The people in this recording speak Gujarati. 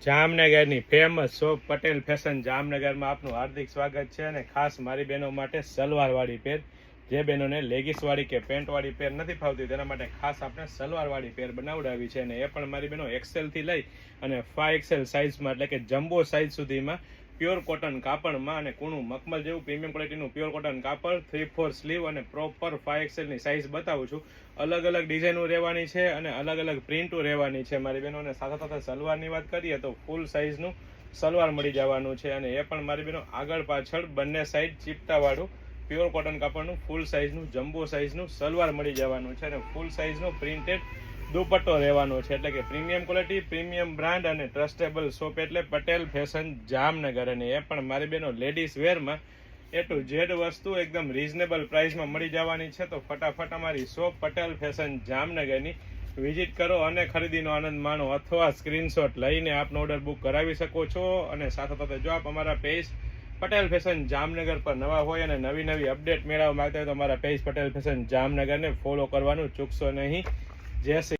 જામનગરની ફેમસ શોપ પટેલ ફેશન જામનગરમાં આપનું હાર્દિક સ્વાગત છે. અને ખાસ મારી બહેનો માટે સલવારવાળી પેર, જે બહેનોને લેગીસવાળી કે પેન્ટવાળી પેર નથી ફાવતી તેના માટે ખાસ આપણે સલવારવાળી પેર બનાવડાવી છે. અને એ પણ મારી બહેનો એક્સેલથી લઈ અને 5XL સાઇઝમાં એટલે કે જમ્બો સાઇઝ સુધીમાં પ્યોર કોટન કાપડમાં અને કૂણું મખમલ જેવું પ્રીમિયમ ક્વોલિટીનું પ્યોર કોટન કાપડ 3/4 સ્લીવ અને પ્રોપર 5XL ની સાઇઝ બતાવું છું. અલગ અલગ ડિઝાઇનો રહેવાની છે અને અલગ અલગ પ્રિન્ટો રહેવાની છે મારી બહેનોને. સાથે સાથે સલવારની વાત કરીએ તો ફૂલ સાઇઝનું સલવાર મળી જવાનું છે. અને એ પણ મારી બહેનો આગળ પાછળ બંને સાઈડ ચીપટાવાળું પ્યોર કોટન કાપડનું ફૂલ સાઇઝનું જમ્બો સાઇઝનું સલવાર મળી જવાનું છે. અને ફૂલ સાઇઝનો પ્રિન્ટેડ દુપટ્ટો રહેવાનો છે. એટલે કે પ્રીમિયમ ક્વોલિટી, પ્રીમિયમ બ્રાન્ડ અને ટ્રસ્ટેબલ શોપ એટલે પટેલ ફેશન જામનગર. અને એ પણ મારી બહેનો લેડીઝ વેરમાં એ ટુ ઝેડ વસ્તુ એકદમ રીઝનેબલ પ્રાઇસમાં મળી જવાની છે. તો ફટાફટ અમારી શોપ પટેલ ફેશન જામનગરની વિઝિટ કરો અને ખરીદીનો આનંદ માણો, અથવા સ્ક્રીનશોટ લઈને આપનો ઓર્ડર બુક કરાવી શકો છો. અને સાથે સાથે જો આપ અમારા પેજ પટેલ ફેશન જામનગર પર નવા હોય અને નવી નવી અપડેટ મેળવવા માંગતા હોય તો અમારા પેજ પટેલ ફેશન જામનગરને ફોલો કરવાનું ચૂકશો નહીં. જય શ્રી